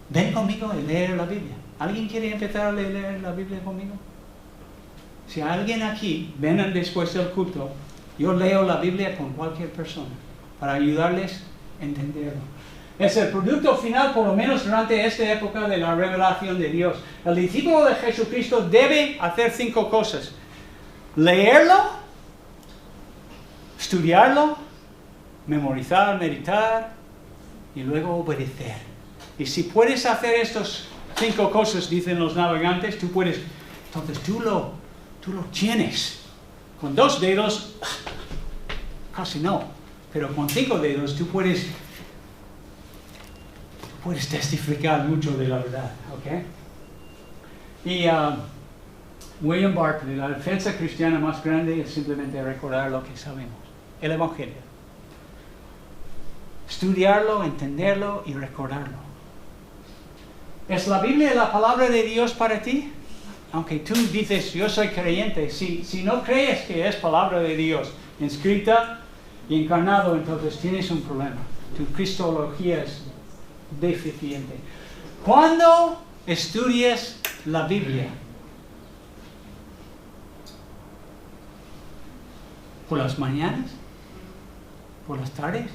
[SPEAKER 1] ven conmigo a leer la Biblia. ¿Alguien quiere empezar a leer la Biblia conmigo? Si alguien aquí, ven después del culto, yo leo la Biblia con cualquier persona, para ayudarles a entenderlo. Es el producto final, por lo menos durante esta época de la revelación de Dios. El discípulo de Jesucristo debe hacer 5 cosas. Leerlo, estudiarlo, memorizar, meditar y luego obedecer. Y si puedes hacer estas 5 cosas, dicen los navegantes, tú puedes, entonces tú lo tienes. Con 2 dedos, casi no, pero con 5 dedos tú puedes testificar mucho de la verdad, ¿ok? Y William Barclay, la defensa cristiana más grande es simplemente recordar lo que sabemos, el Evangelio. Estudiarlo, entenderlo y recordarlo. ¿Es la Biblia la palabra de Dios para ti? Aunque tú dices, yo soy creyente, si no crees que es palabra de Dios, inscrita y encarnado, entonces tienes un problema. Tu cristología es deficiente. Cuando estudias la Biblia, por las mañanas, por las tardes,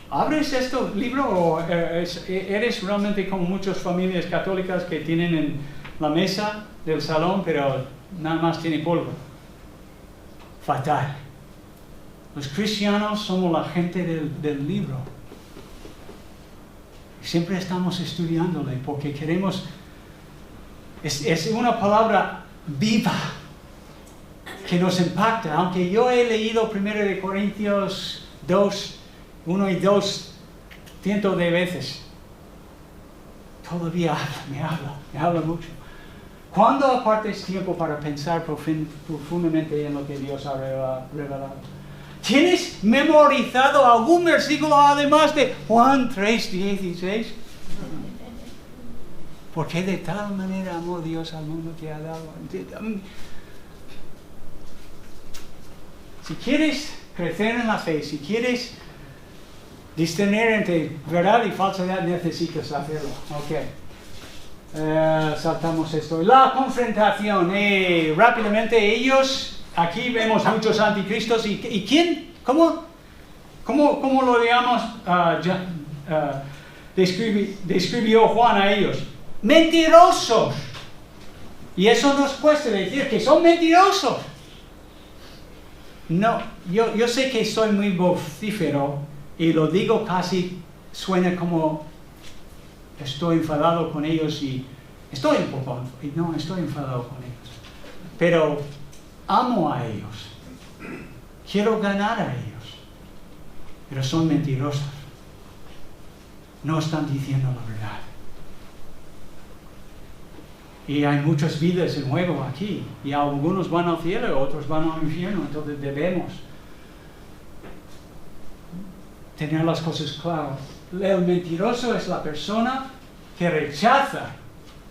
[SPEAKER 1] ¿abres este libro o eres realmente como muchas familias católicas que tienen en la mesa del salón, pero nada más tiene polvo? Fatal. Los cristianos somos la gente del libro. Siempre estamos estudiándole porque queremos... Es una palabra viva que nos impacta. Aunque yo he leído 1 Corintios 2, 1 y 2 cientos de veces, todavía me habla mucho. ¿Cuándo apartes tiempo para pensar profundamente en lo que Dios ha revelado? ¿Tienes memorizado algún versículo además de Juan 3:16? Porque de tal manera amó Dios al mundo que ha dado. Si quieres crecer en la fe, si quieres discernir entre verdad y falsedad, necesitas hacerlo. Ok. Saltamos esto. La confrontación. Rápidamente ellos... Aquí vemos muchos anticristos. ¿Y quién? ¿Cómo lo llamamos? Describió Juan a ellos. Mentirosos. Y eso nos cuesta decir que son mentirosos. No, yo sé que soy muy vocífero y lo digo casi, suena como estoy enfadado con ellos y estoy un poco, no estoy enfadado con ellos. Pero amo a ellos, quiero ganar a ellos, pero son mentirosos, no están diciendo la verdad. Y hay muchas vidas en juego aquí, y algunos van al cielo y otros van al infierno, entonces debemos tener las cosas claras. El mentiroso es la persona que rechaza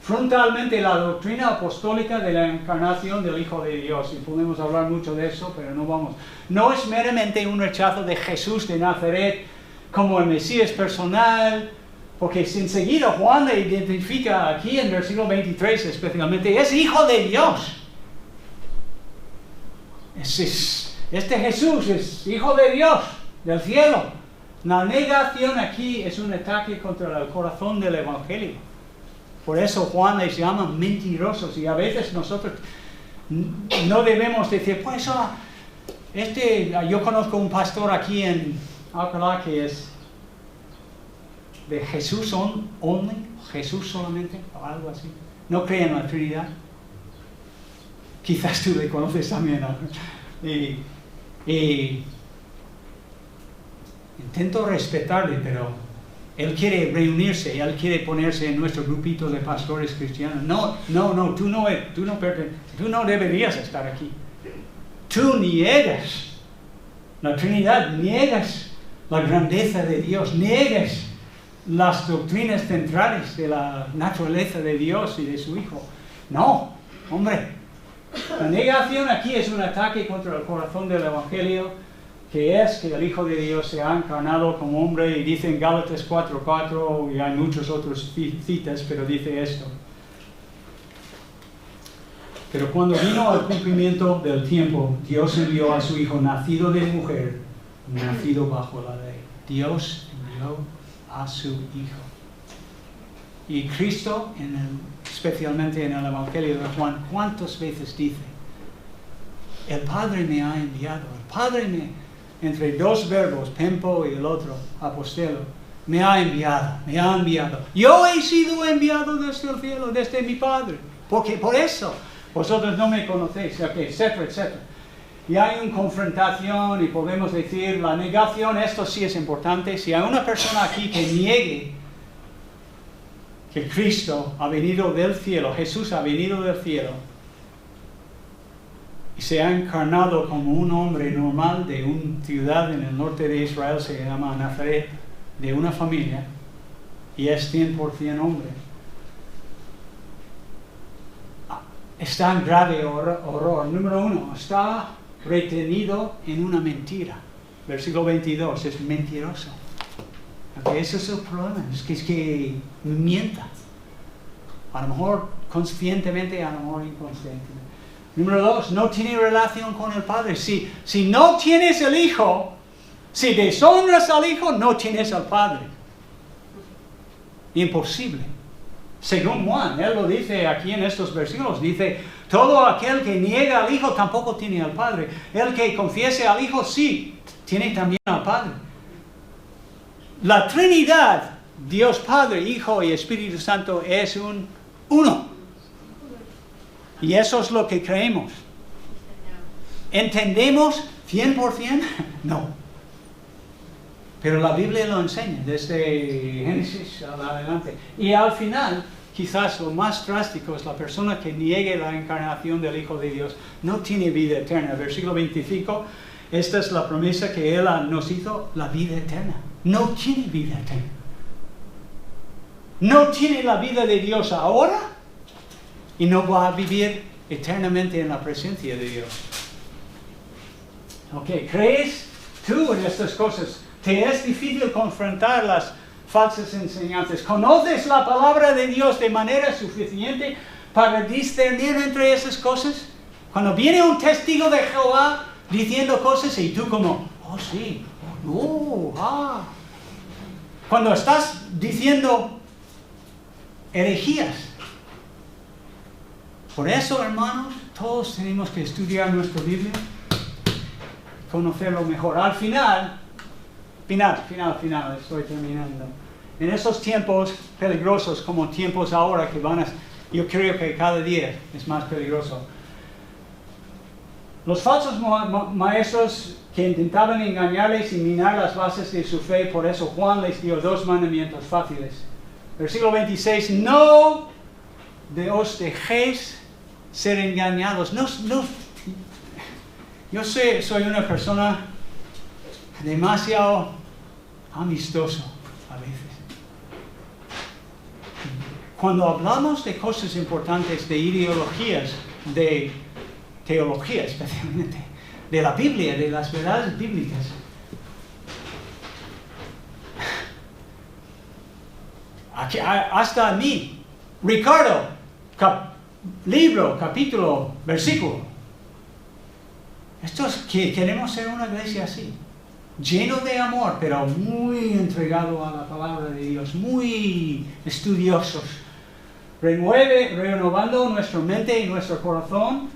[SPEAKER 1] frontalmente la doctrina apostólica de la encarnación del Hijo de Dios. Y podemos hablar mucho de eso, pero no vamos. No es meramente un rechazo de Jesús de Nazaret como el Mesías personal, porque enseguida Juan le identifica aquí en versículo 23 especialmente, es Hijo de Dios. Este Jesús es Hijo de Dios, del cielo. La negación aquí es un ataque contra el corazón del Evangelio. Por eso Juan les llama mentirosos, y a veces nosotros no debemos decir, pues yo conozco un pastor aquí en Alcalá que es de Jesús only, Jesús solamente, o algo así. No cree en la Trinidad. Quizás tú le conoces también, ¿no? Y intento respetarle, pero él quiere reunirse, él quiere ponerse en nuestro grupito de pastores cristianos. No, tú no deberías estar aquí. Tú niegas la Trinidad, niegas la grandeza de Dios, niegas las doctrinas centrales de la naturaleza de Dios y de su Hijo. No, hombre. La negación aquí es un ataque contra el corazón del Evangelio, que es que el Hijo de Dios se ha encarnado como hombre, y dice en Gálatas 4:4, y hay muchas otras citas, pero dice esto. Pero cuando vino el cumplimiento del tiempo, Dios envió a su Hijo, nacido de mujer, nacido bajo la ley. Dios envió a su Hijo. Y Cristo, especialmente en el Evangelio de Juan, ¿cuántas veces dice? El Padre me ha enviado. El Padre entre dos verbos, pempo y el otro, apostelo, me ha enviado. Yo he sido enviado desde el cielo, desde mi Padre. Porque por eso vosotros no me conocéis, etcétera, etcétera. Y hay una confrontación, y podemos decir, la negación, esto sí es importante. Si hay una persona aquí que niegue que Cristo ha venido del cielo, Jesús ha venido del cielo, y se ha encarnado como un hombre normal de una ciudad en el norte de Israel, se llama Nazaret, de una familia, y es 100% hombre, está en grave horror. Número 1, está retenido en una mentira. Versículo 22, es mentiroso. Okay, ese es el problema, es que mienta. A lo mejor conscientemente, a lo mejor inconscientemente. Número 2, no tiene relación con el Padre. Si no tienes el Hijo, si deshonras al Hijo, no tienes al Padre. Imposible. Según Juan, él lo dice aquí en estos versículos, dice, todo aquel que niega al Hijo tampoco tiene al Padre. El que confiese al Hijo, sí, tiene también al Padre. La Trinidad, Dios Padre, Hijo y Espíritu Santo, es uno. Y eso es lo que creemos. ¿Entendemos 100%? No. Pero la Biblia lo enseña, desde Génesis adelante. Y al final, quizás lo más drástico es la persona que niegue la encarnación del Hijo de Dios. No tiene vida eterna. Versículo 25, esta es la promesa que Él nos hizo, la vida eterna. No tiene vida eterna. No tiene la vida de Dios ahora y no va a vivir eternamente en la presencia de Dios. Ok, ¿crees tú en estas cosas? ¿Te es difícil confrontar las falsas enseñanzas? ¿Conoces la palabra de Dios de manera suficiente para discernir entre esas cosas? Cuando viene un testigo de Jehová diciendo cosas y tú como, oh sí, Cuando estás diciendo herejías. Por eso, hermanos, todos tenemos que estudiar nuestra Biblia, conocerlo mejor. Al final, estoy terminando. En esos tiempos peligrosos, como tiempos ahora que yo creo que cada día es más peligroso. Los falsos maestros que intentaban engañarles y minar las bases de su fe, por eso Juan les dio 2 mandamientos fáciles. Versículo 26, no os dejéis ser engañados. Yo soy una persona demasiado amistoso a veces. cuando hablamos de cosas importantes, de ideologías, de teología especialmente, de la Biblia, de las verdades bíblicas, aquí, hasta a mí, Ricardo, libro, capítulo, versículo. Esto es que queremos ser una iglesia así, lleno de amor, pero muy entregado a la palabra de Dios, muy estudiosos, renovando nuestra mente y nuestro corazón.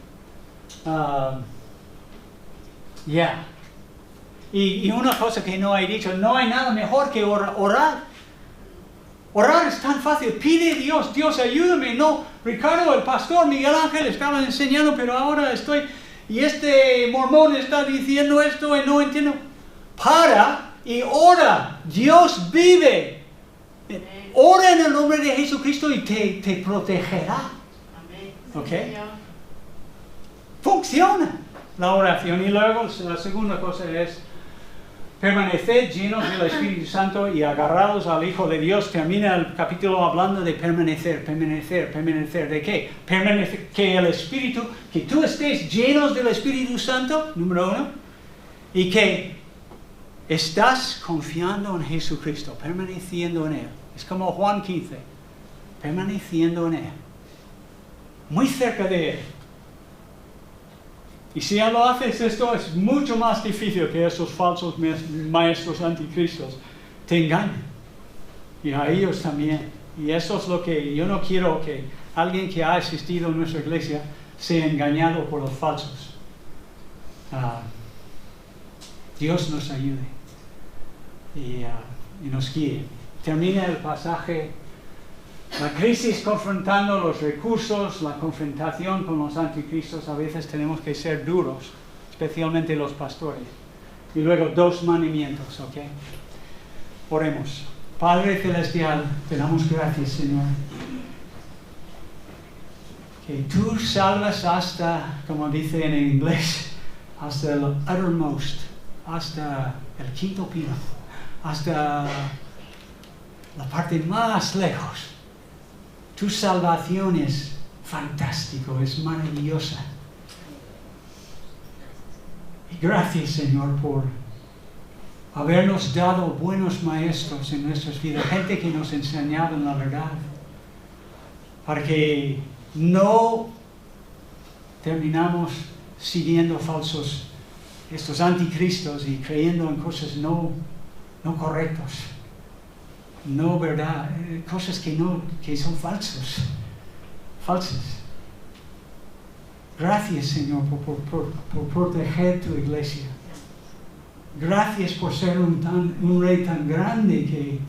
[SPEAKER 1] Y una cosa que no he dicho, no hay nada mejor que orar. Orar es tan fácil, pide a Dios, Dios ayúdame. No, Ricardo, el pastor Miguel Ángel estaba enseñando, pero ahora estoy, y este mormón está diciendo esto y no entiendo. Para y ora, Dios vive. Ora en el nombre de Jesucristo y te protegerá. ¿Ok? Funciona la oración. Y luego la segunda cosa es permanecer llenos del Espíritu Santo y agarrados al Hijo de Dios. Termina el capítulo hablando de permanecer. ¿De qué? Permanecer, que el Espíritu, que tú estés llenos del Espíritu Santo, número 1, y que estás confiando en Jesucristo, permaneciendo en Él. Es como Juan 15, permaneciendo en Él, muy cerca de Él. Y si ya lo haces, esto es mucho más difícil que esos falsos maestros anticristos te engañen. Y a ellos también. Y eso es lo que yo no quiero, que alguien que ha asistido en nuestra iglesia sea engañado por los falsos. Dios nos ayude y nos guíe. Termina el pasaje. La crisis confrontando los recursos, la confrontación con los anticristos. A veces tenemos que ser duros, especialmente los pastores. Y luego 2 mandamientos, ¿ok? Oremos. Padre Celestial, te damos gracias, Señor. Que tú salvas hasta, como dice en inglés, hasta el uttermost, hasta el quinto pino, hasta la parte más lejos. Tu salvación es fantástico, es maravillosa. Y gracias, Señor, por habernos dado buenos maestros en nuestras vidas, gente que nos enseñaron la verdad, para que no terminamos siguiendo falsos, estos anticristos y creyendo en cosas no correctas. No verdad, cosas que son falsas. Gracias, Señor, por proteger tu iglesia. Gracias por ser un rey tan grande que,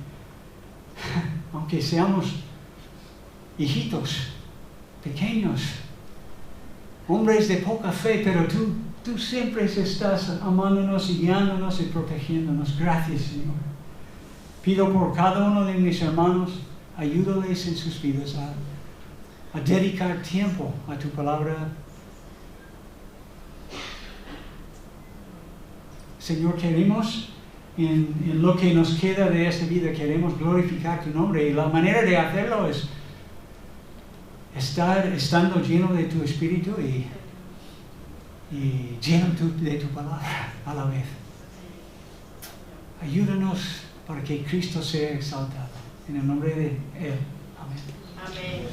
[SPEAKER 1] aunque seamos hijitos, pequeños, hombres de poca fe, pero tú siempre estás amándonos y guiándonos y protegiéndonos. Gracias, Señor. Pido por cada uno de mis hermanos, ayúdales en sus vidas a dedicar tiempo a tu palabra. Señor, queremos, en lo que nos queda de esta vida, queremos glorificar tu nombre. Y la manera de hacerlo es estando lleno de tu Espíritu y lleno de tu palabra a la vez. Ayúdanos para que Cristo sea exaltado. En el nombre de Él. Amén. Amén.